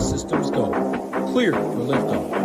All systems go. Clear for liftoff.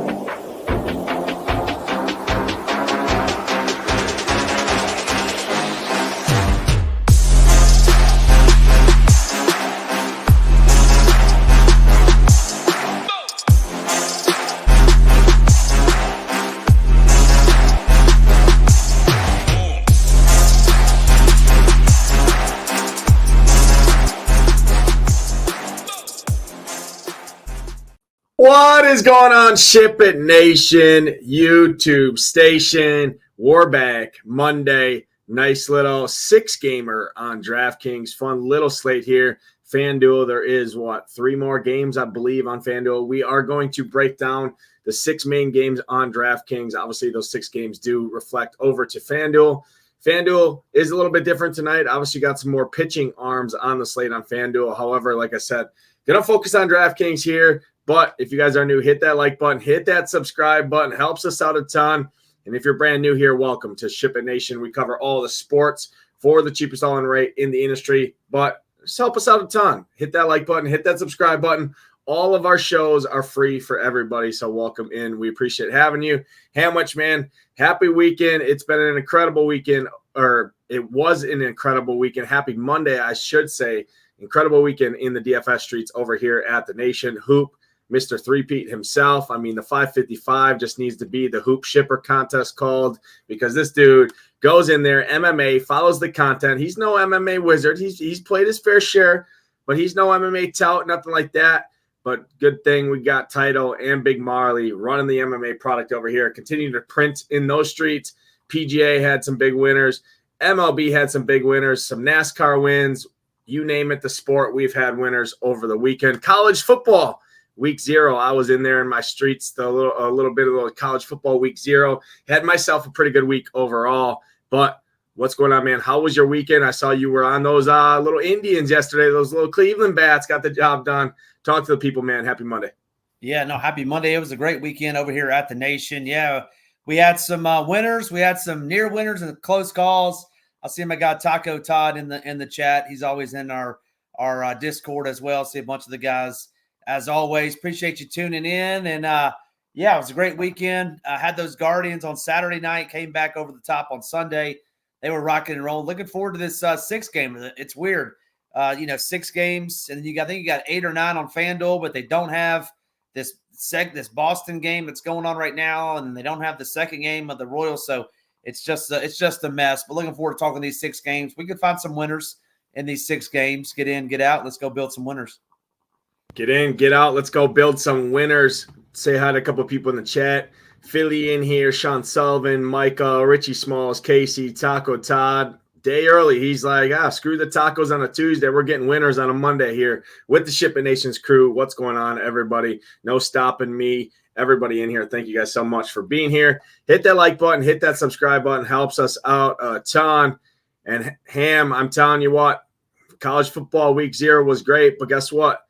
What is going on, SHIPIT Nation, YouTube station? We're back Monday. Nice little 6-gamer on DraftKings. Fun little slate here. FanDuel, there is, 3 more games, I believe, on FanDuel. We are going to break down the 6 main games on DraftKings. Obviously, those 6 games do reflect over to FanDuel. FanDuel is a little bit different tonight. Obviously, got some more pitching arms on the slate on FanDuel. However, like I said, going to focus on DraftKings here. But if you guys are new, hit that like button, hit that subscribe button. Helps us out a ton. And if you're brand new here, welcome to SHIPIT Nation. We cover all the sports for the cheapest all-in rate in the industry. But just help us out a ton. Hit that like button, hit that subscribe button. All of our shows are free for everybody, so welcome in. We appreciate having you. Hamwich, man, happy weekend. It's been an incredible weekend, or it was an incredible weekend. Happy Monday, I should say. Incredible weekend in the DFS streets over here at the Nation. Hoop. Mr. Three-Peat himself. I mean, the 555 just needs to be the Hoop Shipper contest called, because this dude goes in there, MMA, follows the content. He's no MMA wizard. He's played his fair share, but he's no MMA tout, nothing like that. But good thing we got Title and Big Marley running the MMA product over here, continuing to print in those streets. PGA had some big winners. MLB had some big winners, some NASCAR wins. You name it, the sport, we've had winners over the weekend. College football. Week 0, I was in there in my streets, a little bit of the college football week 0. Had myself a pretty good week overall. But what's going on, man? How was your weekend? I saw you were on those little Indians yesterday, those little Cleveland bats, got the job done. Talk to the people, man. Happy Monday. Yeah, no, happy Monday. It was a great weekend over here at the Nation. Yeah, we had some winners. We had some near winners and close calls. I'll see my guy Taco Todd in the chat. He's always in our Discord as well. See a bunch of the guys. As always, appreciate you tuning in. And, yeah, it was a great weekend. I had those Guardians on Saturday night, came back over the top on Sunday. They were rocking and rolling. Looking forward to this 6 game. It's weird. 6 games, and I think you got 8 or 9 on FanDuel, but they don't have this Boston game that's going on right now, and they don't have the second game of the Royals. So it's just a mess. But looking forward to talking these 6 games. We could find some winners in these 6 games. Get in, get out. Let's go build some winners. Get in, get out. Let's go build some winners. Say hi to a couple of people in the chat. Philly in here, Sean Sullivan, Michael, Richie Smalls, Casey, Taco Todd. Day early. He's like, screw the tacos on a Tuesday. We're getting winners on a Monday here with the SHIPIT Nation's crew. What's going on, everybody? No stopping me. Everybody in here, thank you guys so much for being here. Hit that like button, hit that subscribe button. Helps us out a ton. And Ham, I'm telling you what, college football week 0 was great, but guess what?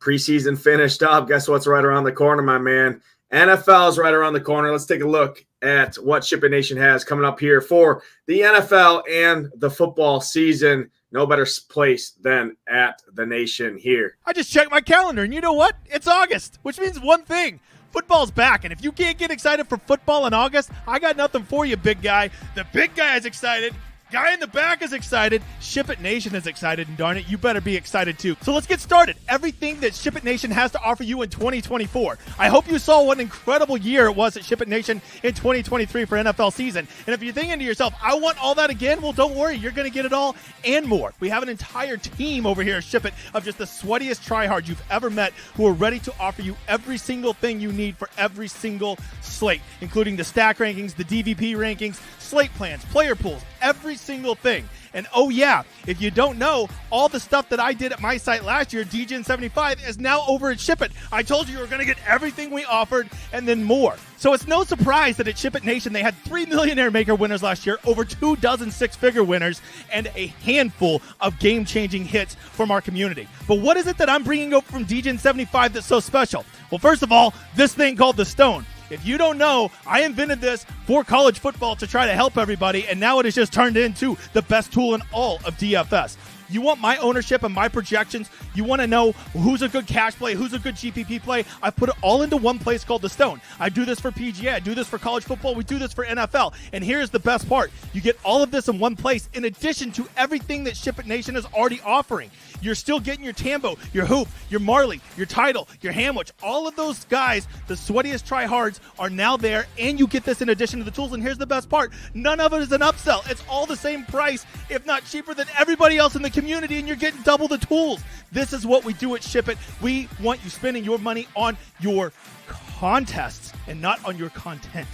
Preseason finished up. Guess what's right around the corner, my man? NFL is right around the corner. Let's take a look at what SHIPIT Nation has coming up here for the NFL and the football season. No better place than at the Nation here. I just checked my calendar, and you know what? It's August, which means one thing. Football's back, and if you can't get excited for football in August, I got nothing for you, big guy. The big guy is excited. Guy in the back is excited. SHIPIT Nation is excited, and darn it, you better be excited too. So let's get started. Everything that SHIPIT Nation has to offer you in 2024. I hope you saw what an incredible year it was at SHIPIT Nation in 2023 for NFL season. And if you're thinking to yourself, I want all that again, well, don't worry. You're going to get it all and more. We have an entire team over here at SHIPIT of just the sweatiest tryhards you've ever met who are ready to offer you every single thing you need for every single slate, including the stack rankings, the DVP rankings, slate plans, player pools, every single thing. And oh yeah, if you don't know, all the stuff that I did at my site last year, DGen75, is now over at SHIPIT. I told you were going to get everything we offered and then more. So it's no surprise that at SHIPIT Nation, they had 3 Millionaire Maker winners last year, over 2 dozen six-figure winners, and a handful of game-changing hits from our community. But what is it that I'm bringing over from DGen75 that's so special? Well, first of all, this thing called the Stone. If you don't know, I invented this for college football to try to help everybody, and now it has just turned into the best tool in all of DFS. You want my ownership and my projections. You want to know who's a good cash play, who's a good GPP play. I put it all into one place called The Stone. I do this for PGA. I do this for college football. We do this for NFL. And here's the best part. You get all of this in one place in addition to everything that SHIPIT Nation is already offering. You're still getting your Tambo, your Hoop, your Marley, your Title, your Hamwich. All of those guys, the sweatiest tryhards, are now there, and you get this in addition to the tools. And here's the best part. None of it is an upsell. It's all the same price, if not cheaper than everybody else in the community, and you're getting double the tools. This is what we do at SHIPIT. We want you spending your money on your contests and not on your content.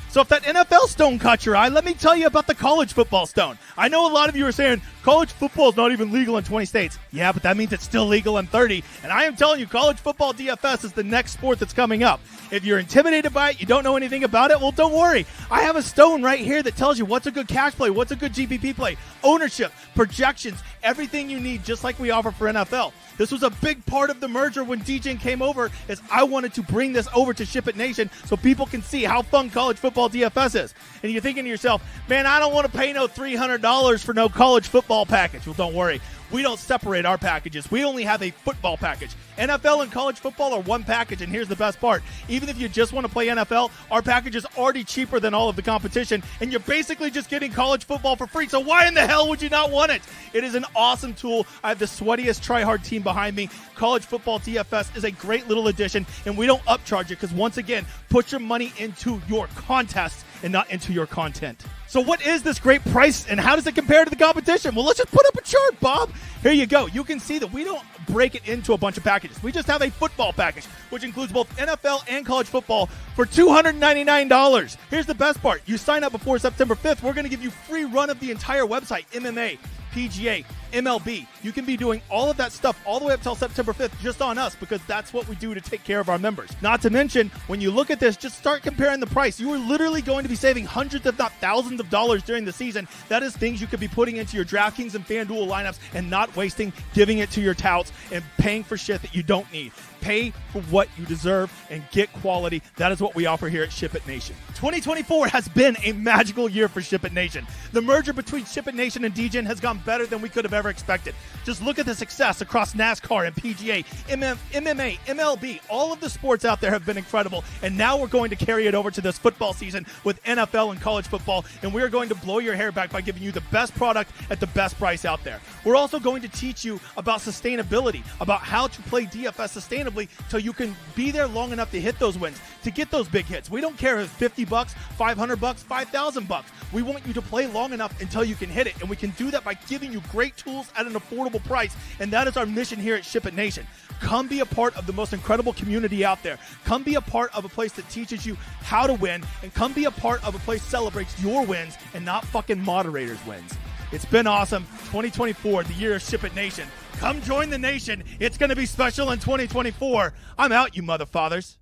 So if that NFL stone caught your eye, let me tell you about the college football stone. I know a lot of you are saying college football is not even legal in 20 states. Yeah, but that means it's still legal in 30. And I am telling you, college football DFS is the next sport that's coming up. If you're intimidated by it, you don't know anything about it, well, don't worry. I have a stone right here that tells you what's a good cash play, what's a good GPP play, ownership, projections, everything you need, just like we offer for NFL. This was a big part of the merger when DJ came over, is I wanted to bring this over to SHIPIT Nation so people can see how fun college football DFS is. And you're thinking to yourself, man, I don't want to pay no $300 for no college football package. Well, don't worry. We don't separate our packages. We only have a football package. NFL and college football are one package, and here's the best part. Even if you just want to play NFL, our package is already cheaper than all of the competition, and you're basically just getting college football for free. So why in the hell would you not want it? It is an awesome tool. I have the sweatiest tryhard team behind me. College football DFS is a great little addition, and we don't upcharge it because, once again, put your money into your contests and not into your content. So what is this great price, and how does it compare to the competition? Well, let's just put up a chart, Bob. Here you go. You can see that we don't break it into a bunch of packages. We just have a football package, which includes both NFL and college football for $299. Here's the best part. You sign up before September 5th. We're going to give you free run of the entire website, MMA, PGA, MLB. You can be doing all of that stuff all the way up till September 5th just on us, because that's what we do to take care of our members. Not to mention, when you look at this, just start comparing the price. You are literally going to be saving hundreds, if not thousands of dollars during the season. That is things you could be putting into your DraftKings and FanDuel lineups and not wasting, giving it to your touts and paying for shit that you don't need. Pay for what you deserve and get quality. That is what we offer here at SHIPIT Nation. 2024 has been a magical year for SHIPIT Nation. The merger between SHIPIT Nation and DGen has gone better than we could have ever expected. Just look at the success across NASCAR and PGA, MMA, MLB. All of the sports out there have been incredible, and now we're going to carry it over to this football season with NFL and college football, and we are going to blow your hair back by giving you the best product at the best price out there. We're also going to teach you about sustainability, about how to play DFS sustainably so you can be there long enough to hit those wins, to get those big hits. We don't care if it's $50, $500, $5,000. We want you to play long enough until you can hit it, and we can do that by giving you great tools at an affordable price, and that is our mission here at SHIPIT Nation. Come be a part of the most incredible community out there. Come be a part of a place that teaches you how to win, and come be a part of a place that celebrates your wins and not fucking moderators' wins. It's been awesome. 2024, the year of SHIPIT Nation. Come join the nation. It's going to be special in 2024. I'm out, you motherfathers.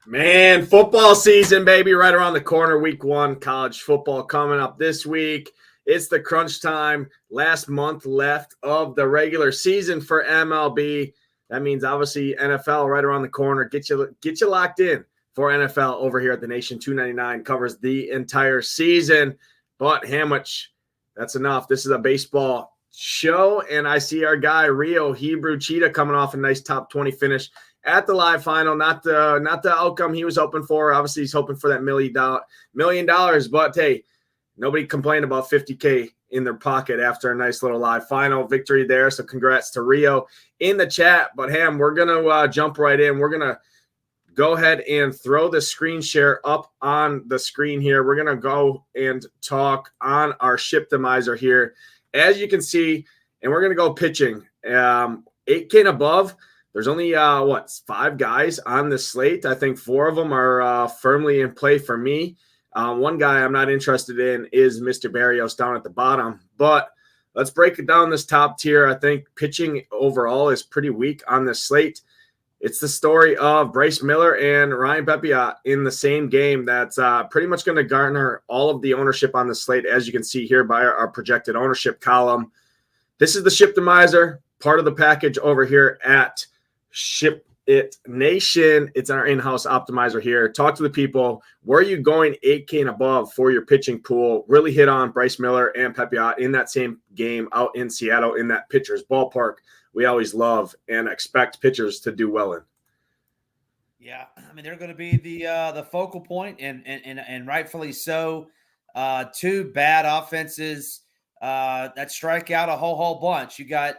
Man, football season, baby, right around the corner. Week 1, college football coming up this week. It's the crunch time. Last month left of the regular season for MLB. That means obviously NFL right around the corner. Get you locked in for NFL over here at the Nation. $2.99 covers the entire season. But Hamwich, that's enough. This is a baseball show, and I see our guy Rio Hebrew Cheetah coming off a nice top 20 finish at the live final. Not the outcome he was hoping for. Obviously, he's hoping for that $1 million. But hey, nobody complained about $50K in their pocket after a nice little live final victory there. So congrats to Rio in the chat. But Ham, we're gonna jump right in. We're gonna go ahead and throw the screen share up on the screen here. We're gonna go and talk on our Shiptimizer here, as you can see, and we're gonna go pitching. 8K and above. There's only 5 guys on the slate. I think 4 of them are firmly in play for me. One guy I'm not interested in is Mr. Barrios down at the bottom. But let's break it down this top tier. I think pitching overall is pretty weak on the slate. It's the story of Bryce Miller and Ryan Pepiot in the same game that's pretty much going to garner all of the ownership on the slate, as you can see here by our projected ownership column. This is the Shiptimizer, part of the package over here at SHIPIT it Nation. It's our in-house optimizer here. Talk to the people. Where are you going 8K and above for your pitching pool? Really hit on Bryce Miller and Petta in that same game out in Seattle in that pitcher's ballpark. We always love and expect pitchers to do well in. Yeah, I mean, they're going to be the focal point, and rightfully so. Two bad offenses that strike out a whole bunch. You got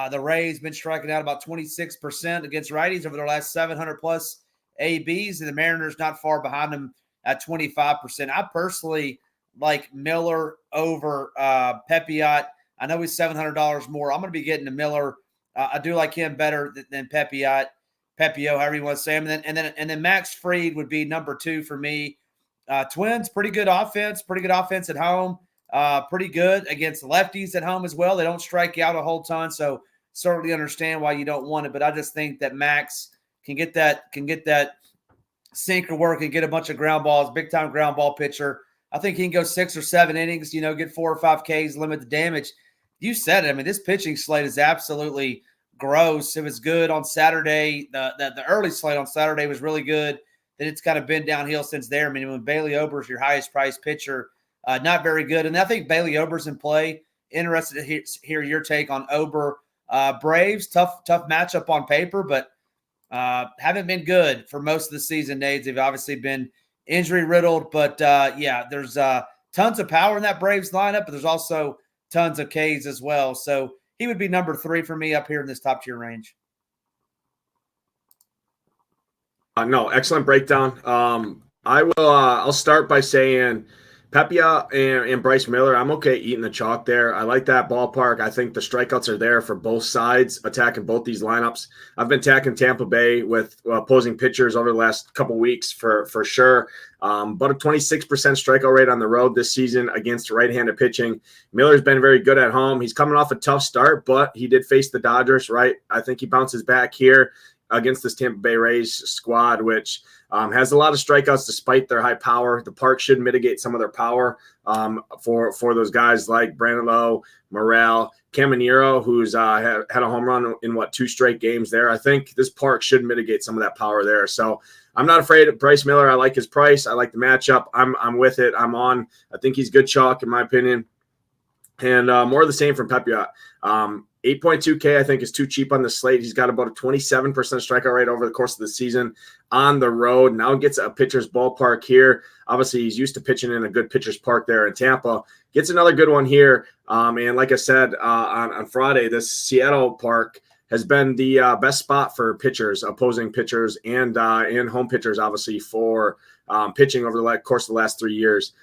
the Rays been striking out about 26% against righties over their last 700 plus ABs, and the Mariners not far behind them at 25%. I personally like Miller over Petta. I know he's $700 more. I'm going to be getting to Miller. I do like him better than Petta. Pepio, however you want to say him. And then Max Fried would be number 2 for me. Twins, pretty good offense at home. Pretty good against lefties at home as well. They don't strike out a whole ton, so certainly understand why you don't want it. But I just think that Max can get that sinker work and get a bunch of ground balls, big time ground ball pitcher. I think he can go 6 or 7 innings, get 4 or 5 Ks, limit the damage. You said it. I mean, this pitching slate is absolutely gross. It was good on Saturday. The early slate on Saturday was really good. Then it's kind of been downhill since there. I mean, when Bailey Ober's your highest priced pitcher, not very good. And I think Bailey Ober's in play. Interested to hear your take on Ober. Braves, tough matchup on paper, but haven't been good for most of the season. Nades, they've obviously been injury riddled, but there's tons of power in that Braves lineup, but there's also tons of Ks as well. So he would be number 3 for me up here in this top tier range. No, excellent breakdown. I'll start by saying Petta and Bryce Miller, I'm okay eating the chalk there. I like that ballpark. I think the strikeouts are there for both sides, attacking both these lineups. I've been attacking Tampa Bay with opposing pitchers over the last couple weeks for sure. But a 26% strikeout rate on the road this season against right-handed pitching. Miller's been very good at home. He's coming off a tough start, but he did face the Dodgers, right? I think he bounces back here against this Tampa Bay Rays squad, which has a lot of strikeouts despite their high power. The park should mitigate some of their power for those guys like Brandon Lowe, Morel, Caminero, who's had a home run in 2 straight games there. I think this park should mitigate some of that power there. So I'm not afraid of Bryce Miller. I like his price. I like the matchup. I'm with it. I'm on. I think he's good chalk in my opinion. And more of the same from Petta. 8.2K, I think, is too cheap on the slate. He's got about a 27% strikeout rate over the course of the season on the road. Now gets a pitcher's ballpark here. Obviously, he's used to pitching in a good pitcher's park there in Tampa. Gets another good one here. And like I said on Friday, this Seattle park has been the best spot for pitchers, opposing pitchers, and home pitchers, obviously, for pitching over the course of the last 3 years.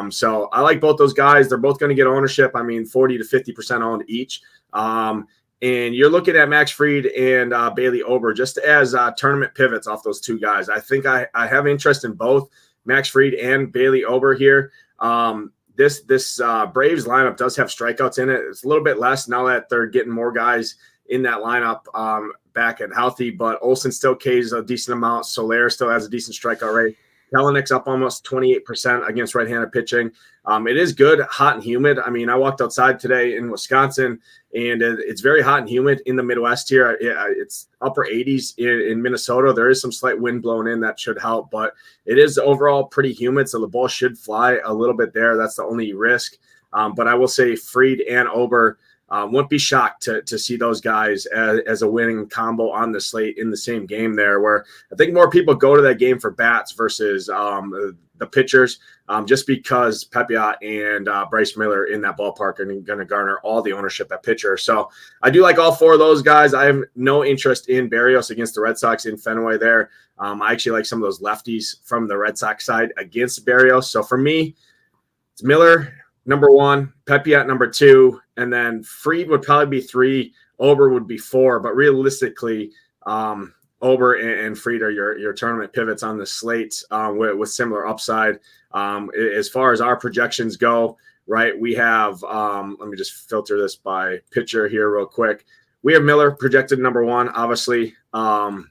So I like both those guys. They're both going to get ownership. I mean, 40 to 50% owned each. And you're looking at Max Fried and Bailey Ober just as tournament pivots off those two guys. I think I have interest in both Max Fried and Bailey Ober here. This Braves lineup does have strikeouts in it. It's a little bit less now that they're getting more guys in that lineup back and healthy, but Olsen still Ks a decent amount. Soler still has a decent strikeout rate. Kelenick's up almost 28% against right-handed pitching. It is good, hot and humid. I mean, I walked outside today in Wisconsin, and it's very hot and humid in the Midwest here. It's upper 80s in Minnesota. There is some slight wind blowing in that should help, but it is overall pretty humid, so the ball should fly a little bit there. That's the only risk. But I will say Fried and Ober, wouldn't be shocked to see those guys as a winning combo on the slate in the same game there, where I think more people go to that game for bats versus the pitchers, just because Petta and Bryce Miller in that ballpark are going to garner all the ownership at pitcher. So I do like all 4 of those guys. I have no interest in Berrios against the Red Sox in Fenway there. I actually like some of those lefties from the Red Sox side against Berrios. So for me, it's Miller number 1, Petta at number 2, and then Fried would probably be 3, Ober would be 4, but realistically, Ober and Fried are your tournament pivots on the slate with similar upside. As far as our projections go, right, we have, let me just filter this by pitcher here real quick. We have Miller projected number 1, obviously, Petta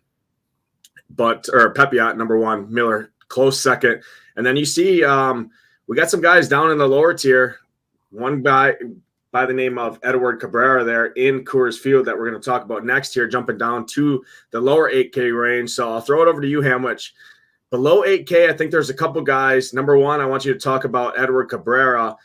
at number 1, Miller close second. And then you see we got some guys down in the lower tier. One guy by the name of Edward Cabrera there in Coors Field that we're going to talk about next here, jumping down to the lower 8K range. So I'll throw it over to you, Hamwich. Below 8K, I think there's a couple guys. Number one, I want you to talk about Edward Cabrera.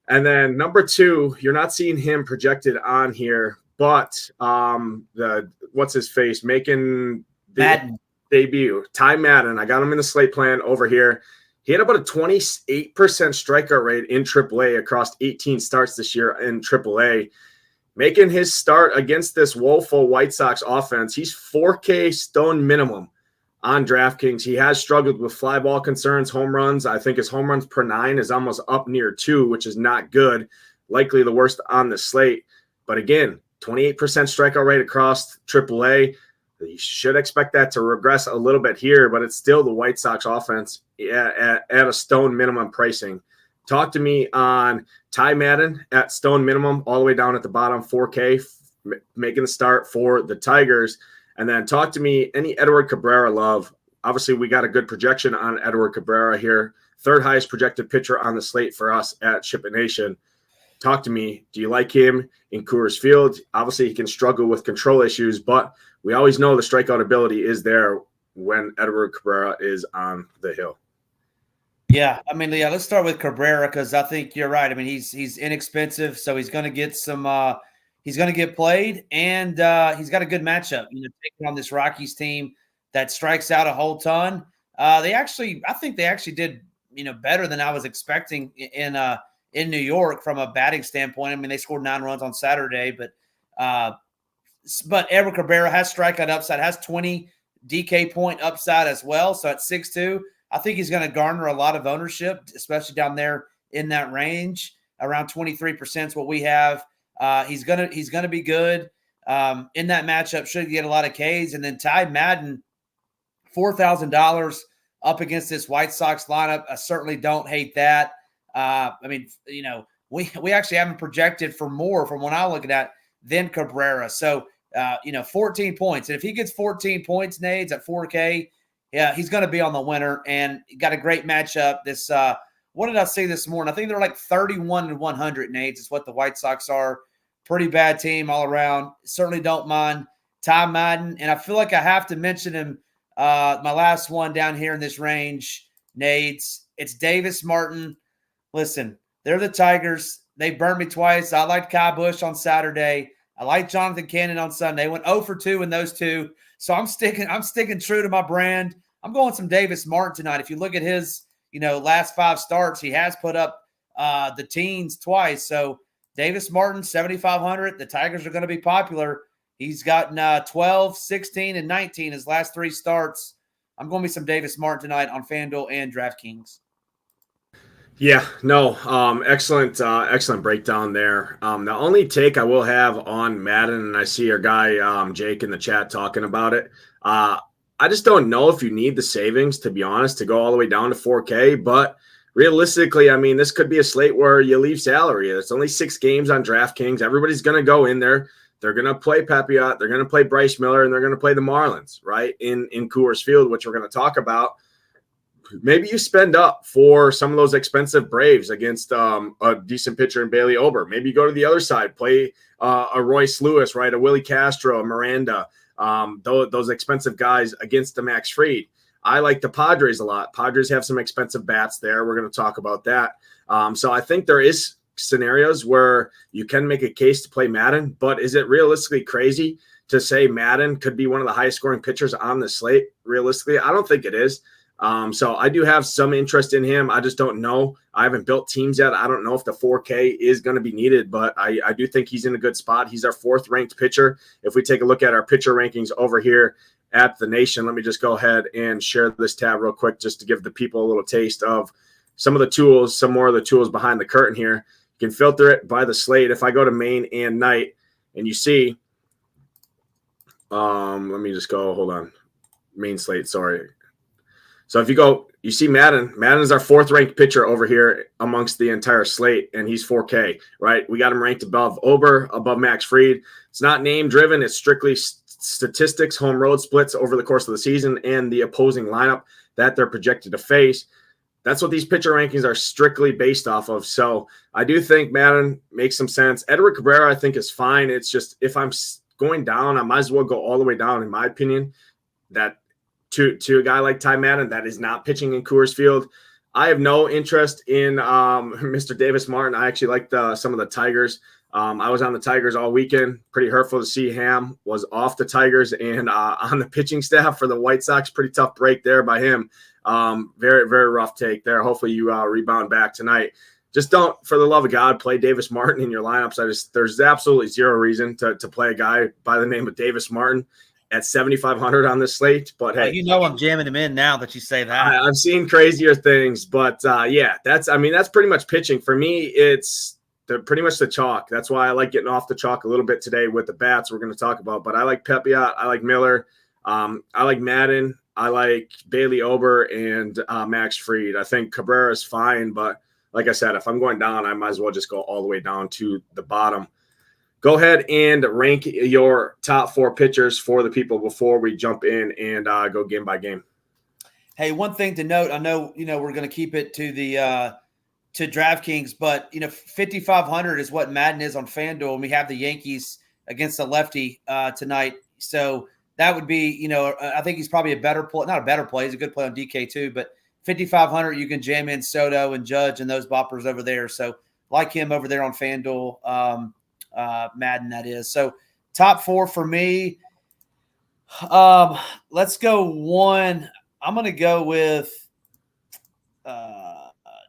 And then number two, you're not seeing him projected on here, but what's his face making the debut, Ty Madden. I got him in the slate plan over here. He had about a 28% strikeout rate in AAA across 18 starts this year in AAA. Making his start against this woeful White Sox offense, he's 4K stone minimum on DraftKings. He has struggled with fly ball concerns, home runs. I think his home runs per 9 is almost up near 2, which is not good. Likely the worst on the slate. But again, 28% strikeout rate across AAA. You should expect that to regress a little bit here, but it's still the White Sox offense at a stone minimum pricing. Talk to me on Ty Madden at stone minimum, all the way down at the bottom, 4K, making the start for the Tigers. And then talk to me any Edward Cabrera love. Obviously, we got a good projection on Edward Cabrera here. Third highest projected pitcher on the slate for us at SHIPIT Nation. Talk to me. Do you like him in Coors Field? Obviously, he can struggle with control issues, but we always know the strikeout ability is there when Edward Cabrera is on the hill. Yeah, I mean, let's start with Cabrera because I think you're right. I mean, he's inexpensive, so he's going to get some he's going to get played, and he's got a good matchup. Taking on this Rockies team that strikes out a whole ton. I think they actually did better than I was expecting in New York from a batting standpoint. I mean, they scored 9 runs on Saturday, but Edward Cabrera has strikeout upside, has 20 DK point upside as well. So at 6'2", I think he's going to garner a lot of ownership, especially down there in that range. Around 23% is what we have. He's gonna be good in that matchup. Should get a lot of Ks. And then Ty Madden, $4,000 up against this White Sox lineup. I certainly don't hate that. I mean, we actually haven't projected for more from what I'm looking at than Cabrera. So 14 points. And if he gets 14 points, Nades, at 4K, yeah, he's going to be on the winner. And got a great matchup. This what did I say this morning? I think they're like 31-100, Nades, is what the White Sox are. Pretty bad team all around. Certainly don't mind Ty Madden. And I feel like I have to mention him, my last one down here in this range, Nades. It's Davis Martin. Listen, they're the Tigers. They burned me twice. I liked Kai Bush on Saturday. I liked Jonathan Cannon on Sunday. Went 0 for 2 in those two. So I'm sticking true to my brand. I'm going some Davis Martin tonight. If you look at his, last 5 starts, he has put up the teens twice. So Davis Martin, 7,500. The Tigers are going to be popular. He's gotten 12, 16, and 19 his last 3 starts. I'm going to be some Davis Martin tonight on FanDuel and DraftKings. Yeah, no, excellent breakdown there. The only take I will have on Madden, and I see our guy Jake in the chat talking about it. I just don't know if you need the savings, to be honest, to go all the way down to 4K. But realistically, I mean, this could be a slate where you leave salary. It's only 6 games on DraftKings. Everybody's going to go in there. They're going to play Papiot. They're going to play Bryce Miller, and they're going to play the Marlins, right, in Coors Field, which we're going to talk about. Maybe you spend up for some of those expensive Braves against a decent pitcher in Bailey Ober. Maybe you go to the other side, play a Royce Lewis, right, a Willie Castro, a Miranda, those expensive guys against the Max Fried. I like the Padres a lot. Padres have some expensive bats there. We're going to talk about that. So I think there is scenarios where you can make a case to play Madden, but is it realistically crazy to say Madden could be one of the highest scoring pitchers on the slate? Realistically, I don't think it is. So I do have some interest in him. I just don't know. I haven't built teams yet. I don't know if the 4K is going to be needed, but I do think he's in a good spot. He's our 4th ranked pitcher. If we take a look at our pitcher rankings over here at the Nation, let me just go ahead and share this tab real quick just to give the people a little taste of some of the tools, some more of the tools behind the curtain here. You can filter it by the slate. If I go to main and night and you see, let me just go, hold on, main slate, sorry. So if you go, you see Madden. Madden is our 4th ranked pitcher over here amongst the entire slate, and he's 4K, right? We got him ranked above Ober, above Max Fried. It's not name driven. It's strictly statistics, home road splits over the course of the season, and the opposing lineup that they're projected to face. That's what these pitcher rankings are strictly based off of. So I do think Madden makes some sense. Edward Cabrera, I think, is fine. It's just if I'm going down, I might as well go all the way down, in my opinion, that to a guy like Ty Madden that is not pitching in Coors Field. I have no interest in Mr. Davis Martin. I actually like some of the Tigers. I was on the Tigers all weekend. Pretty hurtful to see Ham was off the Tigers and on the pitching staff for the White Sox. Pretty tough break there by him. Very, very rough take there. Hopefully you rebound back tonight. Just don't, for the love of God, play Davis Martin in your lineups. There's absolutely zero reason to play a guy by the name of Davis Martin at 7,500 on this slate. But hey, I'm jamming him in now that you say that. I've seen crazier things, but yeah, that's pretty much pitching for me. It's pretty much the chalk. That's why I like getting off the chalk a little bit today with the bats we're going to talk about. But I like Petta, I like Miller, I like Madden, I like Bailey Ober and Max Fried. I think Cabrera is fine, but like I said, if I'm going down, I might as well just go all the way down to the bottom. Go ahead and rank your top 4 pitchers for the people before we jump in and go game by game. Hey, one thing to note, I know, we're going to keep it to the to DraftKings, but 5,500 is what Madden is on FanDuel, and we have the Yankees against the lefty tonight. So that would be, I think he's probably a better play, not a better play. He's a good play on DK too, but 5,500, you can jam in Soto and Judge and those boppers over there. So like him over there on FanDuel. Madden, that is. So top 4 for me. Let's go 1. I'm going to go with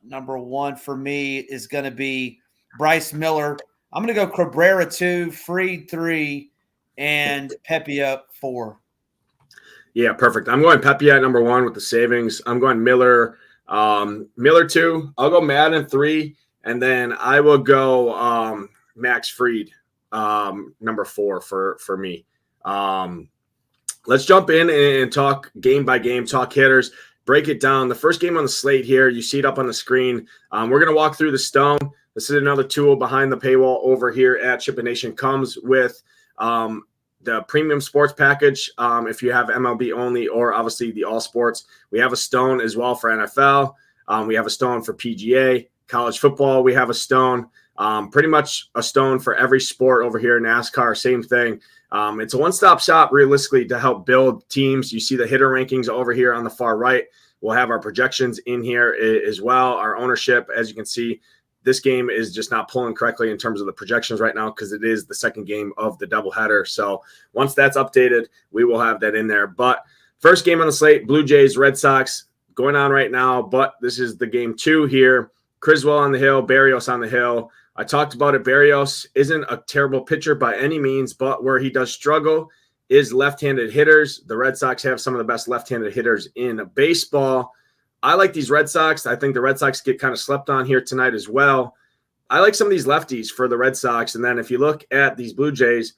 number 1 for me is going to be Bryce Miller. I'm going to go Cabrera 2, Fried 3, and Petta 4. Yeah, perfect. I'm going Petta at number 1 with the savings. I'm going Miller 2. I'll go Madden 3, and then I will go Max Fried, number 4 for me. Let's jump in and talk game by game, talk hitters, break it down. The first game on the slate here, you see it up on the screen. We're going to walk through the stone. This is another tool behind the paywall over here at SHIPIT Nation. Comes with the premium sports package if you have MLB only, or obviously the all sports. We have a stone as well for NFL. We have a stone for PGA, college football. We have a stone. Pretty much a stone for every sport over here. NASCAR, same thing. It's a one-stop shop realistically to help build teams. You see the hitter rankings over here on the far right. We'll have our projections in here as well. Our ownership, as you can see, this game is just not pulling correctly in terms of the projections right now because it is the second game of the doubleheader. So once that's updated, we will have that in there. But first game on the slate, Blue Jays, Red Sox going on right now. But this is the game 2 here. Criswell on the hill, Berrios on the hill. I talked about it. Berrios isn't a terrible pitcher by any means, but where he does struggle is left-handed hitters. The Red Sox have some of the best left-handed hitters in baseball. I like these Red Sox. I think the Red Sox get kind of slept on here tonight as well. I like some of these lefties for the Red Sox. And then if you look at these Blue Jays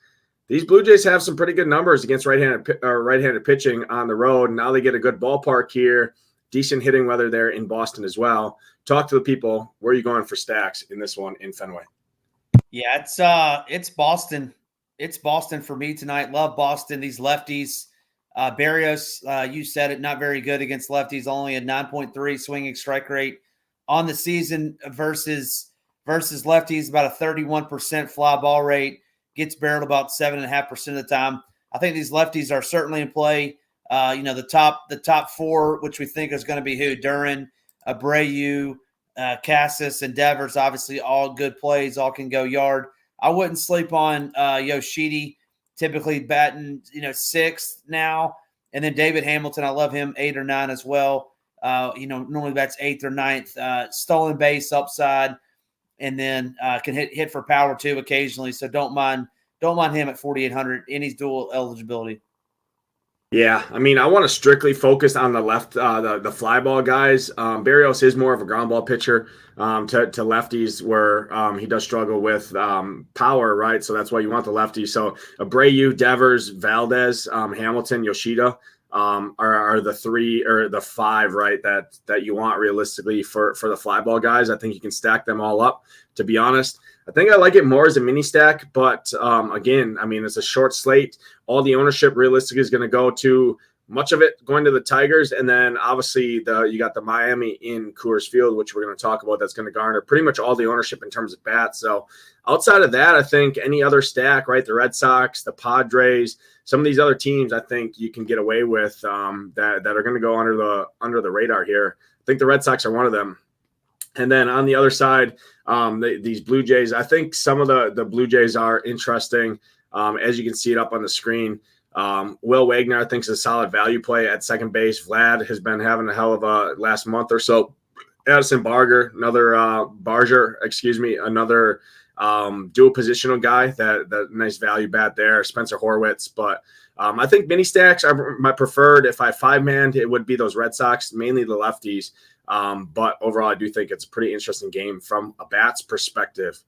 have some pretty good numbers against right-handed pitching on the road. Now they get a good ballpark here. Decent hitting weather there in Boston as well. Talk to the people. Where are you going for stacks in this one in Fenway? Yeah, it's Boston. It's Boston for me tonight. Love Boston. These lefties. Berrios, you said it, not very good against lefties. Only a 9.3 swinging strike rate on the season versus lefties. About a 31% fly ball rate. Gets barreled about 7.5% of the time. I think these lefties are certainly in play. The top 4, which we think is going to be who? Duran, Abreu, Cassis, and Devers, obviously all good plays, all can go yard. I wouldn't sleep on Yoshida, typically batting 6th now, and then David Hamilton. I love him 8 or 9 as well. Normally that's 8th or 9th. Stolen base upside, and then can hit for power too occasionally. So don't mind him at 4,800. And he's dual eligibility. Yeah, I mean, I want to strictly focus on the left, the fly ball guys. Berrios is more of a ground ball pitcher to lefties, where he does struggle with power, right? So that's why you want the lefties. So Abreu, Devers, Valdez, Hamilton, Yoshida are the 3 or the 5, right? That you want realistically for the fly ball guys. I think you can stack them all up. To be honest, I think I like it more as a mini stack, but again, I mean, it's a short slate. All the ownership realistically is going to go to much of it going to the Tigers. And then obviously you got the Miami in Coors Field, which we're going to talk about. That's going to garner pretty much all the ownership in terms of bats. So outside of that, I think any other stack, right? The Red Sox, the Padres, some of these other teams, I think you can get away with that are going to go under the radar here. I think the Red Sox are one of them. And then on the other side, these Blue Jays, I think some of the Blue Jays are interesting. As you can see it up on the screen, Will Wagner, I think, is a solid value play at second base. Vlad has been having a hell of a last month or so. Addison Barger, another dual positional guy, that nice value bat there. Spencer Horwitz. But I think mini stacks are my preferred. If I 5-man, it would be those Red Sox, mainly the lefties. But overall, I do think it's a pretty interesting game from a bats perspective.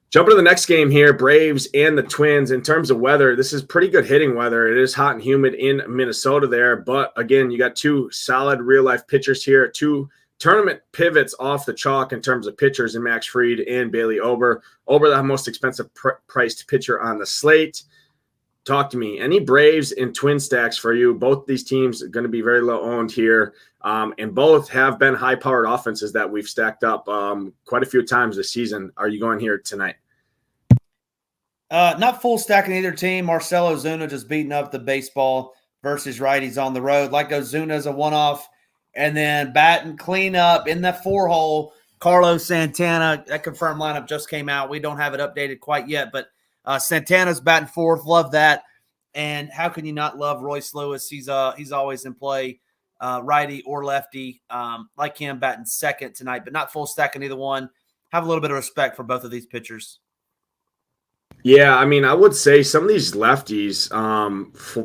Jumping to the next game here, Braves and the Twins. In terms of weather, this is pretty good hitting weather. It is hot and humid in Minnesota there. But again, you got two solid real-life pitchers here, two tournament pivots off the chalk in terms of pitchers in Max Fried and Bailey Ober. Ober, the most expensive priced pitcher on the slate. Talk to me. Any Braves and Twin stacks for you? Both these teams are going to be very low owned here. And both have been high-powered offenses that we've stacked up quite a few times this season. Are you going here tonight? Not full stacking either team. Marcell Ozuna just beating up the baseball versus righties on the road. Like Ozuna is a one-off. And then batting cleanup in the 4-hole, Carlos Santana. That confirmed lineup just came out. We don't have it updated quite yet, but Santana's batting fourth. Love that. And how can you not love Royce Lewis? He's always in play, righty or lefty. Like him batting second tonight, but not full stacking either one. Have a little bit of respect for both of these pitchers. Yeah, I mean, I would say some of these lefties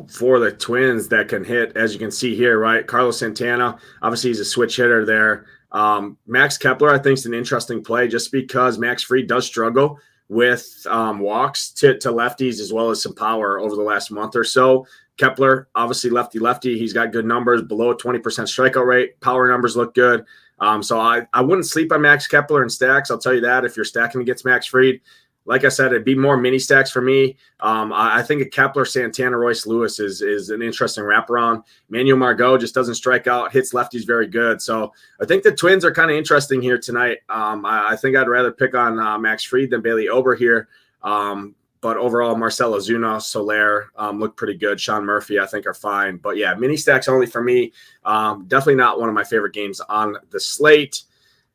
for the Twins that can hit, as you can see here, right? Carlos Santana, obviously he's a switch hitter there. Max Kepler, I think, is an interesting play just because Max Fried does struggle with walks to lefties as well as some power over the last month or so. Kepler, obviously lefty. He's got good numbers, below a 20% strikeout rate. Power numbers look good. So I wouldn't sleep on Max Kepler in stacks. I'll tell you that if you're stacking against Max Fried. Like I said, it'd be more mini stacks for me. I think a Kepler, Santana, Royce Lewis is an interesting wraparound. Manuel Margot just doesn't strike out, hits lefties very good. So I think the Twins are kind of interesting here tonight. I think I'd rather pick on Max Fried than Bailey Ober here. But overall, Marcell Ozuna, Soler look pretty good. Sean Murphy, I think, are fine. But yeah, mini stacks only for me. Definitely not one of my favorite games on the slate.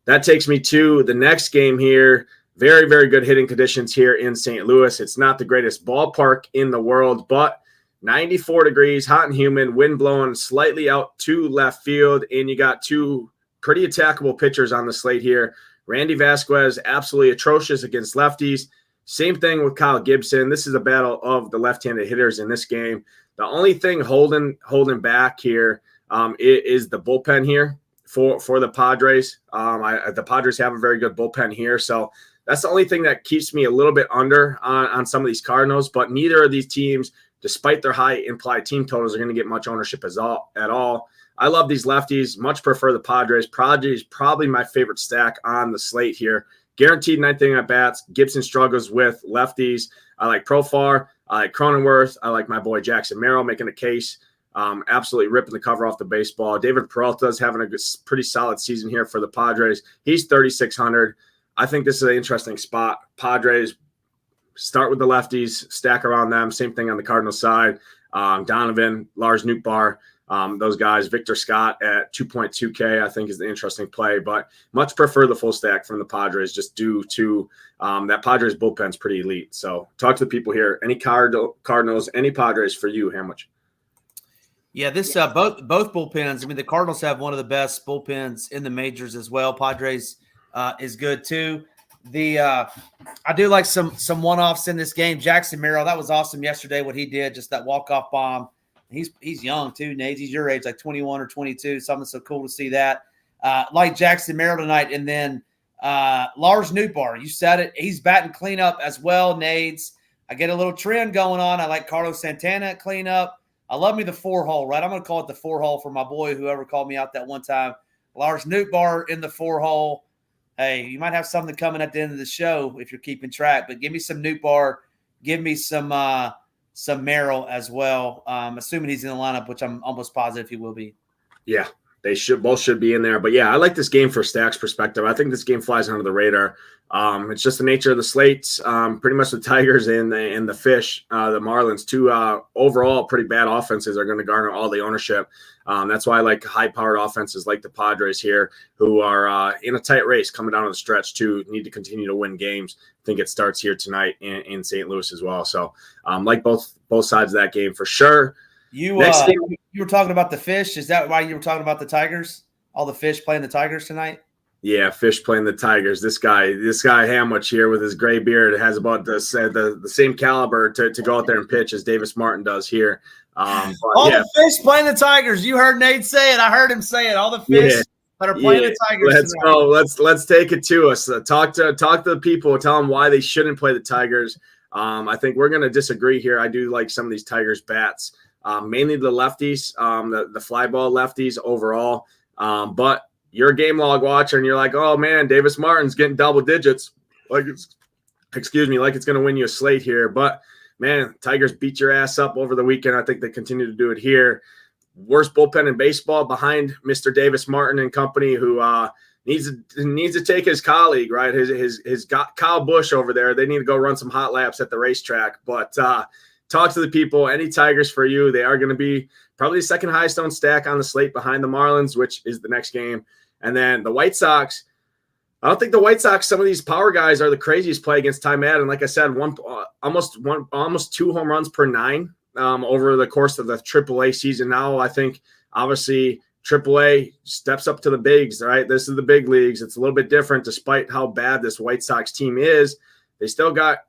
That takes me to the next game here. Very, very good hitting conditions here in St. Louis. It's not the greatest ballpark in the world, but 94 degrees, hot and humid, wind blowing slightly out to left field, and you got two pretty attackable pitchers on the slate here. Randy Vasquez, absolutely atrocious against lefties. Same thing with Kyle Gibson. This is a battle of the left-handed hitters in this game. The only thing holding back here is the bullpen here for the Padres. The Padres have a very good bullpen here, so that's the only thing that keeps me a little bit under on some of these Cardinals, but neither of these teams, despite their high implied team totals, are going to get much ownership at all. I love these lefties, much prefer the Padres. Padres probably my favorite stack on the slate here. Guaranteed ninth inning at bats. Gibson struggles with lefties. I like Profar. I like Cronenworth. I like my boy Jackson Merrill making a case. Absolutely ripping the cover off the baseball. David Peralta is having a pretty solid season here for the Padres. He's 3,600. I think this is an interesting spot. Padres, start with the lefties, stack around them. Same thing on the Cardinals side. Donovan, Lars Nootbaar, those guys. Victor Scott at 2.2K, I think, is the interesting play. But much prefer the full stack from the Padres just due to that Padres bullpen's pretty elite. So talk to the people here. Any Cardinals, any Padres for you, how much? Yeah, this both bullpens. I mean, the Cardinals have one of the best bullpens in the majors as well. Padres is good too. I do like some one-offs in this game. Jackson Merrill, that was awesome yesterday what he did, just that walk-off bomb. He's young too, Nate. He's your age, like 21 or 22. Something so cool to see that. Like Jackson Merrill tonight. And then Lars Nootbaar, you said it. He's batting cleanup as well, Nades. I get a little trend going on. I like Carlos Santana at cleanup. I love me the 4-hole, right? I'm going to call it the 4-hole for my boy, whoever called me out that one time. Lars Nootbaar in the 4-hole. Hey, you might have something coming at the end of the show if you're keeping track, but give me some Nootbaar. Give me some some Merrill as well. Assuming he's in the lineup, which I'm almost positive he will be. Yeah, they both should be in there. But yeah, I like this game for stacks perspective. I think this game flies under the radar. It's just the nature of the slates. Pretty much the Tigers and the Fish, the Marlins, two overall pretty bad offenses are going to garner all the ownership. That's why I like high-powered offenses like the Padres here, who are in a tight race coming down the stretch too. Need to continue to win games. I think it starts here tonight in St. Louis as well. So like both sides of that game for sure. You were talking about the Fish. Is that why you were talking about the Tigers? All the Fish playing the Tigers tonight? Yeah, Fish playing the Tigers. This guy Hamwich here with his gray beard has about the same caliber to go out there and pitch as Davis Martin does here. The Fish playing the Tigers. You heard Nate say it. I heard him say it. All the Fish that are playing the Tigers. Let's tonight. go. Let's take it to us. Talk to the people. Tell them why they shouldn't play the Tigers. I think we're going to disagree here. I do like some of these Tigers bats. Mainly the lefties, the fly ball lefties overall. But you're a game log watcher and you're like, oh man, Davis Martin's getting double digits. Like it's going to win you a slate here. But man, Tigers beat your ass up over the weekend. I think they continue to do it here. Worst bullpen in baseball behind Mr. Davis Martin and company, who needs to take his colleague, right? His Kyle Busch over there. They need to go run some hot laps at the racetrack. But talk to the people. Any Tigers for you? They are going to be probably the second highest owned stack on the slate behind the Marlins, which is the next game. And then the White Sox. I don't think the White Sox, some of these power guys are the craziest play against Ty Madden. Like I said, almost 2 home runs per 9 over the course of the AAA season. Now I think obviously AAA steps up to the bigs, right? This is the big leagues. It's a little bit different despite how bad this White Sox team is. They still got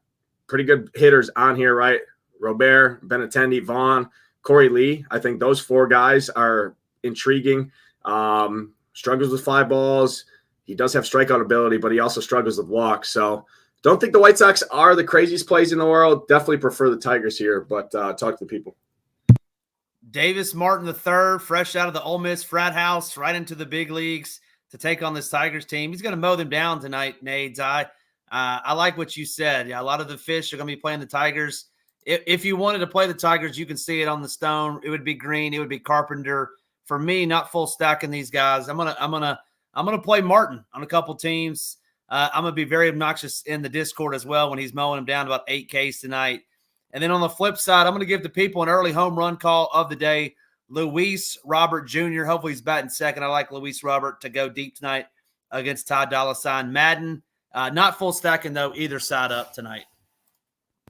pretty good hitters on here, right? Robert, Benintendi, Vaughn, Corey Lee. I think those 4 guys are intriguing. Struggles with fly balls. He does have strikeout ability, but he also struggles with walks. So don't think the White Sox are the craziest plays in the world. Definitely prefer the Tigers here, but talk to the people. Davis Martin III, fresh out of the Ole Miss frat house, right into the big leagues to take on this Tigers team. He's going to mow them down tonight, Nades. I like what you said. Yeah, a lot of the Fish are going to be playing the Tigers. If you wanted to play the Tigers, you can see it on the stone. It would be Green. It would be Carpenter. For me, not full stacking these guys. I'm gonna play Martin on a couple teams. I'm gonna be very obnoxious in the Discord as well when he's mowing them down about 8Ks tonight. And then on the flip side, I'm gonna give the people an early home run call of the day. Luis Robert Jr. Hopefully he's batting second. I like Luis Robert to go deep tonight against Ty Dolla $ign Madden. Not full stacking though either side up tonight.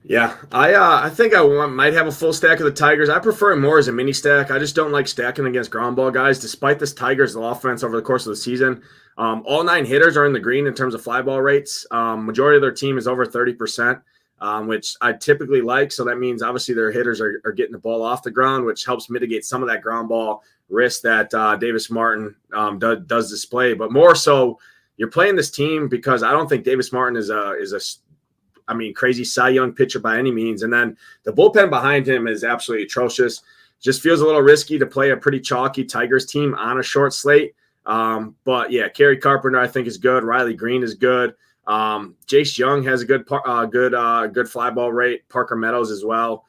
Yeah, I think I might have a full stack of the Tigers. I prefer it more as a mini stack. I just don't like stacking against ground ball guys. Despite this Tigers offense over the course of the season, all 9 hitters are in the green in terms of fly ball rates. Majority of their team is over 30%, which I typically like. So that means obviously their hitters are getting the ball off the ground, which helps mitigate some of that ground ball risk that Davis Martin does display. But more so, you're playing this team because I don't think Davis Martin is a crazy Cy Young pitcher by any means. And then the bullpen behind him is absolutely atrocious. Just feels a little risky to play a pretty chalky Tigers team on a short slate. But yeah, Kerry Carpenter I think is good. Riley Green is good. Jace Young has a good fly ball rate. Parker Meadows as well.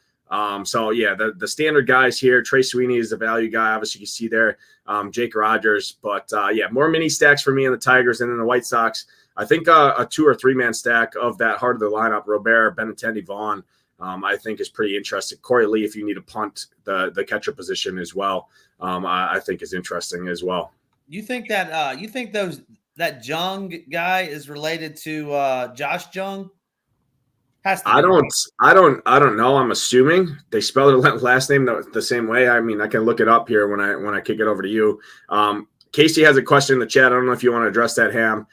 So yeah, the standard guys here. Trey Sweeney is the value guy. Obviously you see there. Jake Rogers. But yeah, more mini stacks for me in the Tigers and then the White Sox. I think a 2 or 3 man stack of that heart of the lineup, Robert, Benintendi, Vaughn, I think is pretty interesting. Corey Lee, if you need to punt the catcher position as well, I think is interesting as well. You think that that Jung guy is related to Josh Jung? Has to be. I don't know. I'm assuming they spell their last name the same way. I mean, I can look it up here when I kick it over to you. Casey has a question in the chat. I don't know if you want to address that, Ham.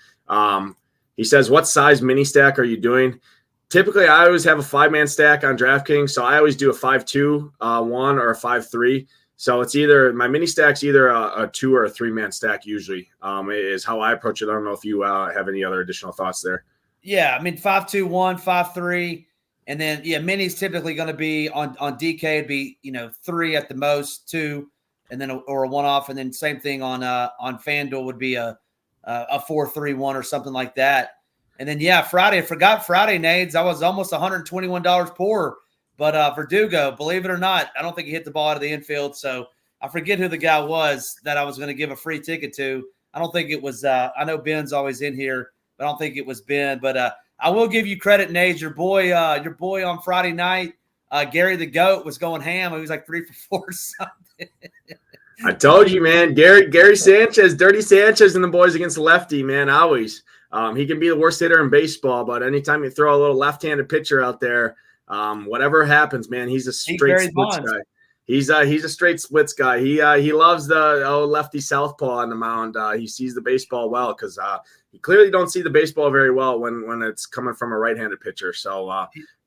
He says, what size mini stack are you doing? Typically, I always have a 5-man stack on DraftKings, so I always do a 5-2, 1 or a 5-3. So it's either my mini stack's either a 2 or a 3-man stack usually is how I approach it. I don't know if you have any other additional thoughts there. Yeah, I mean 5-2, 1, 5-3, and then mini's typically going to be on DK. It'd be 3 at the most, 2, and then or a 1-off, and then same thing on FanDuel would be a 4-3-1 or something like that. And then Friday, I forgot Friday, Nades. I was almost $121 poor But Verdugo, believe it or not, I don't think he hit the ball out of the infield. So I forget who the guy was that I was going to give a free ticket to. I don't think it was I know Ben's always in here, but I don't think it was Ben. But I will give you credit, Nate. Your boy on Friday night, Gary the Goat, was going ham. He was like 3 for 4 or something. I told you, man. Gary Sanchez, Dirty Sanchez, and the boys against the lefty, man. Always. He can be the worst hitter in baseball, but anytime you throw a little left-handed pitcher out there, whatever happens, man, he's a straight splits guy. He's a straight splits guy. He loves the lefty southpaw on the mound. He sees the baseball well because he clearly don't see the baseball very well when it's coming from a right-handed pitcher. So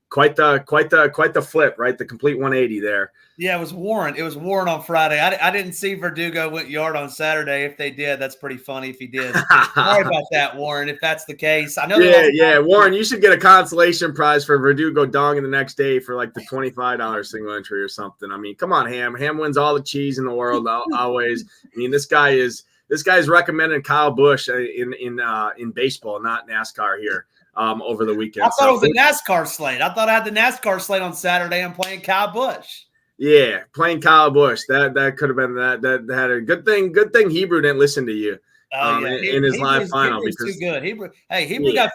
quite the flip, right? The complete 180 there. Yeah, it was Warren. It was Warren on Friday. I didn't see Verdugo went yard on Saturday. If they did, that's pretty funny if he did. Sorry about that, Warren, if that's the case. I know. Yeah, Warren, you should get a consolation prize for Verdugo donging the next day for like the $25 single entry or something. I mean, come on, Ham. Ham wins all the cheese in the world always. I mean, this guy is recommending Kyle Busch in baseball, not NASCAR here. Over the weekend. I thought it was a NASCAR slate. I thought I had the NASCAR slate on Saturday. I'm playing Kyle Busch. Yeah, playing Kyle Busch. That could have been that had a good thing. Good thing Hebrew didn't listen to you in his live final because too good. Hebrew got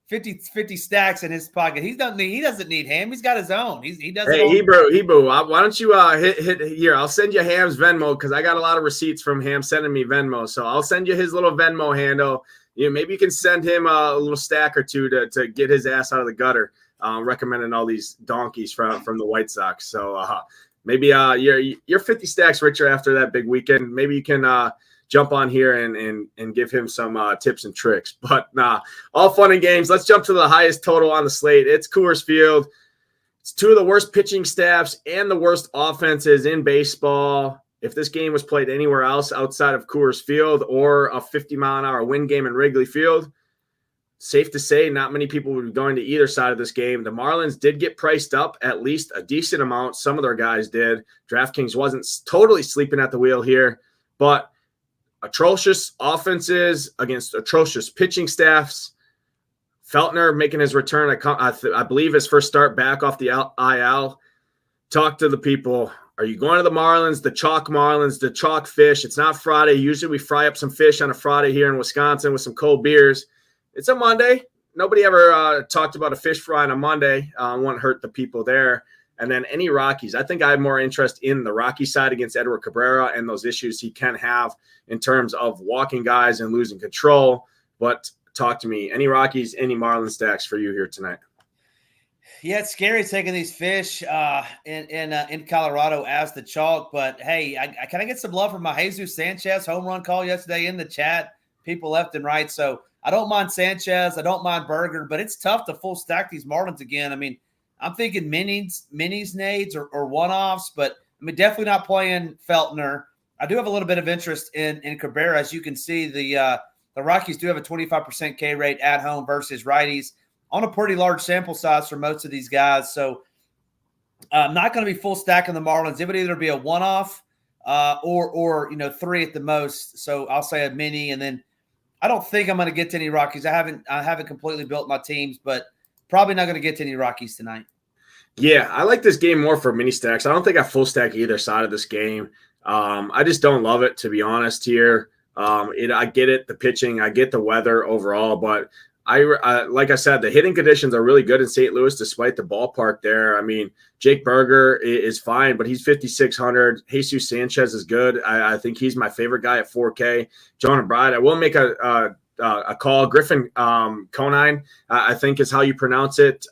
50 stacks in his pocket. He doesn't need Ham. He's got his own. He doesn't. Hey, Hebrew. Why don't you hit here? I'll send you Ham's Venmo because I got a lot of receipts from Ham sending me Venmo. So I'll send you his little Venmo handle. Maybe you can send him a little stack or two to get his ass out of the gutter. Recommending all these donkeys from the White Sox. So maybe you're 50 stacks richer after that big weekend. Maybe you can jump on here and give him some tips and tricks. But all fun and games. Let's jump to the highest total on the slate. It's Coors Field. It's two of the worst pitching staffs and the worst offenses in baseball. If this game was played anywhere else outside of Coors Field or a 50-mile-an-hour wind game in Wrigley Field, safe to say not many people would be going to either side of this game. The Marlins did get priced up at least a decent amount. Some of their guys did. DraftKings wasn't totally sleeping at the wheel here, but atrocious offenses against atrocious pitching staffs. Feltner making his return, I believe his first start back off the IL. Talk to the people. Are you going to the Marlins, the chalk fish? It's not Friday. Usually we fry up some fish on a Friday here in Wisconsin with some cold beers. It's a Monday. Nobody ever talked about a fish fry on a Monday. Won't hurt the people there. And then any Rockies. I think I have more interest in the Rocky side against Edward Cabrera and those issues he can have in terms of walking guys and losing control. But talk to me. Any Rockies, any Marlins stacks for you here tonight? Yeah, it's scary taking these fish in Colorado as the chalk. But, hey, I kind of get some love from my Jesus Sanchez home run call yesterday in the chat, people left and right. So I don't mind Sanchez. I don't mind Berger. But it's tough to full stack these Marlins again. I mean, I'm thinking minis, nades, or one-offs. But, I mean, definitely not playing Feltner. I do have a little bit of interest in Cabrera. As you can see, the Rockies do have a 25% K rate at home versus righties on a pretty large sample size for most of these guys. So I'm not going to be full stacking the Marlins. It would either be a one-off or 3 at the most. So I'll say a mini, and then I don't think I'm going to get to any Rockies. I haven't completely built my teams, but probably not going to get to any Rockies tonight. Yeah, I like this game more for mini stacks. I don't think I full stack either side of this game. I just don't love it, to be honest here. I get it, the pitching, I get the weather overall, but like I said, the hitting conditions are really good in St. Louis despite the ballpark there. I mean, Jake Berger is fine, but he's 5,600. Jesus Sanchez is good. I think he's my favorite guy at 4K. Jonah Bride, I will make a call. Griffin Conine, I think is how you pronounce it.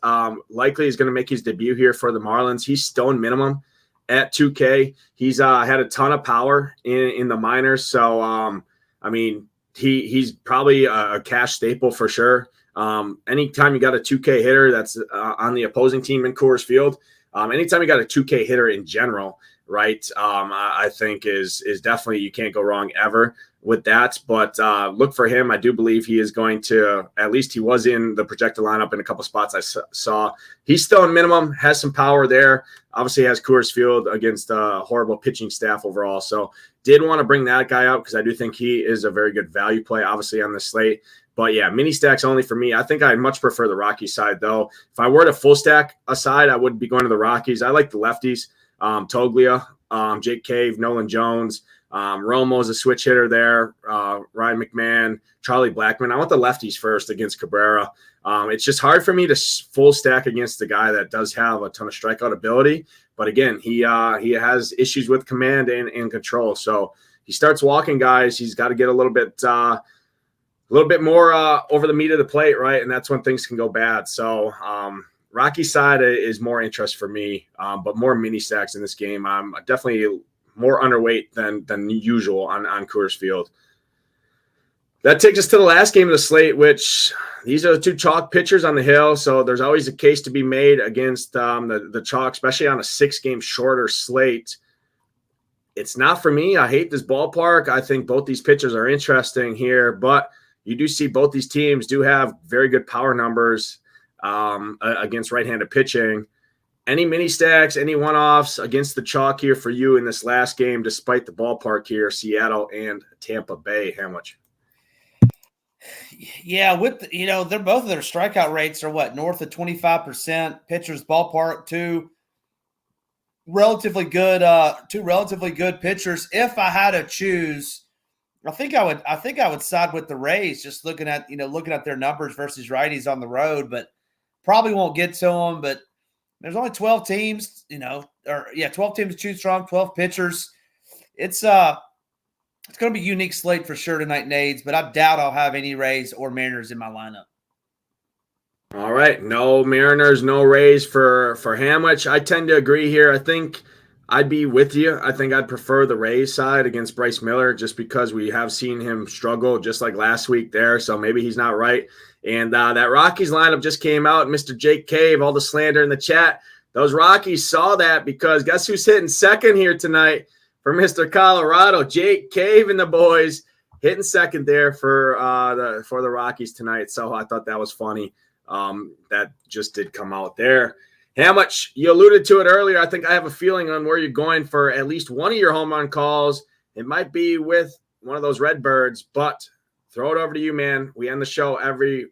Likely is going to make his debut here for the Marlins. He's stone minimum at 2K. He's had a ton of power in the minors. So, I mean, he's probably a cash staple for sure. Anytime you got a 2K hitter that's on the opposing team in Coors Field, anytime you got a 2K hitter in general, right, I think is definitely, you can't go wrong ever with that. But look for him. I do believe he is going to, at least he was in the projected lineup in a couple spots I saw. He's still in minimum, has some power there. Obviously has Coors Field against a horrible pitching staff overall. So did want to bring that guy up because I do think he is a very good value play, obviously, on the slate. But yeah, mini stacks only for me. I think I much prefer the Rockies side, though. If I were to full stack a side, I would be going to the Rockies. I like the lefties, Toglia, Jake Cave, Nolan Jones, Romo's a switch hitter there, Ryan McMahon, Charlie Blackmon. I want the lefties first against Cabrera. It's just hard for me to full stack against the guy that does have a ton of strikeout ability. But again, he has issues with command and control. So he starts walking guys. He's got to get a little bit more over the meat of the plate, right? And that's when things can go bad. So Rocky side is more interest for me, but more mini stacks in this game. I'm definitely more underweight than usual on Coors Field. That takes us to the last game of the slate, which these are the two chalk pitchers on the hill. So there's always a case to be made against the chalk, especially on a 6-game shorter slate. It's not for me. I hate this ballpark. I think both these pitchers are interesting here, but you do see both these teams do have very good power numbers against right-handed pitching. Any mini stacks, any one-offs against the chalk here for you in this last game, despite the ballpark here, Seattle and Tampa Bay? How much? Yeah, they're both of their strikeout rates are north of 25%. Pitchers ballpark, two relatively good pitchers. If I had to choose, I think I would side with the Rays, just looking at their numbers versus righties on the road, but probably won't get to them. But there's only 12 teams, 12 teams to choose from, 12 pitchers. It's going to be a unique slate for sure tonight, Nades, but I doubt I'll have any Rays or Mariners in my lineup. All right. No Mariners, no Rays for Hamwich. I tend to agree here. I think I'd be with you. I think I'd prefer the Rays side against Bryce Miller just because we have seen him struggle just like last week there. So maybe he's not right. And that Rockies lineup just came out. Mr. Jake Cave, all the slander in the chat. Those Rockies saw that because guess who's hitting second here tonight for Mr. Colorado? Jake Cave and the boys hitting second there for the Rockies tonight. So I thought that was funny. That just did come out there. How much you alluded to it earlier. I think I have a feeling on where you're going for at least one of your home run calls. It might be with one of those Redbirds, but throw it over to you, man. We end the show every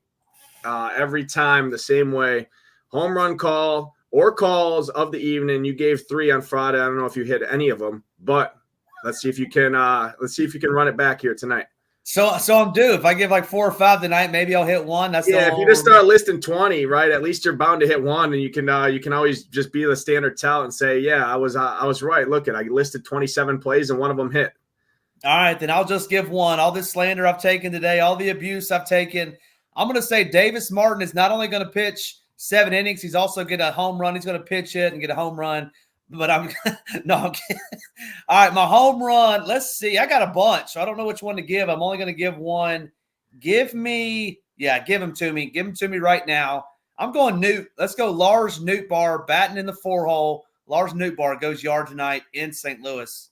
time the same way. Home run call or calls of the evening. You gave 3 on Friday. I don't know if you hit any of them, but let's see if you can run it back here tonight. So I'm due. If I give like 4 or 5 tonight, maybe I'll hit one. That's if you just start listing 20, right? At least you're bound to hit one, and you can always just be the standard tout and say, yeah, I was right. Look I listed 27 plays and one of them hit. All right, then I'll just give one. All this slander I've taken today, all the abuse I've taken, I'm going to say Davis Martin is not only going to pitch 7 innings, he's also get a home run. He's going to pitch it and get a home run. But I'm kidding. All right, my home run. Let's see. I got a bunch. So I don't know which one to give. I'm only going to give one. Give him to me. Give him to me right now. I'm going Newt. Let's go Lars Nootbaar batting in the 4-hole. Lars Nootbaar goes yard tonight in St. Louis.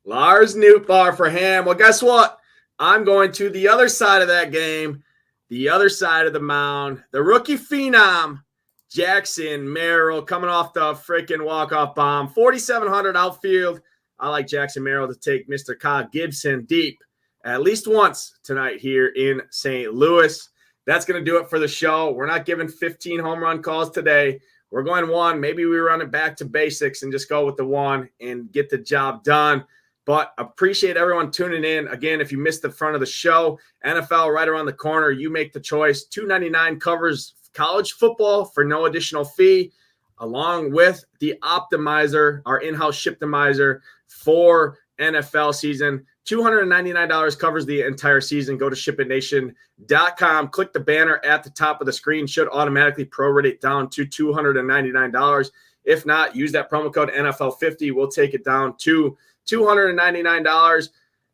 Lars Nootbaar for Ham. Well, guess what? I'm going to the other side of that game, the other side of the mound, the rookie phenom, Jackson Merrill, coming off the freaking walk-off bomb. 4,700 outfield. I like Jackson Merrill to take Mr. Kyle Gibson deep at least once tonight here in St. Louis. That's going to do it for the show. We're not giving 15 home run calls today. We're going 1. Maybe we run it back to basics and just go with the 1 and get the job done. But appreciate everyone tuning in. Again, if you missed the front of the show, NFL right around the corner. You make the choice. $2.99 covers college football for no additional fee, along with the optimizer, our in-house shiptimizer for NFL season. $299 covers the entire season. Go to SHIPITNation.com. Click the banner at the top of the screen. Should automatically prorate it down to $299. If not, use that promo code NFL50. We'll take it down to $299.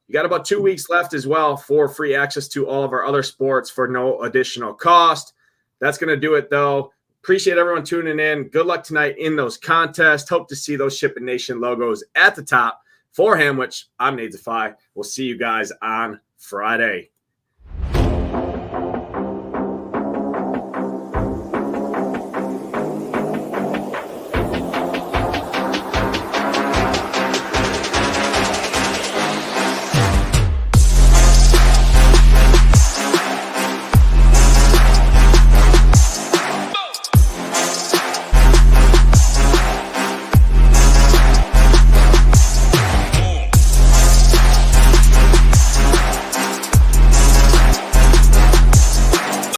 You got about 2 weeks left as well for free access to all of our other sports for no additional cost. That's going to do it, though. Appreciate everyone tuning in. Good luck tonight in those contests. Hope to see those Shipping Nation logos at the top. For Hamwich, I'm Nadesify. We'll see you guys on Friday.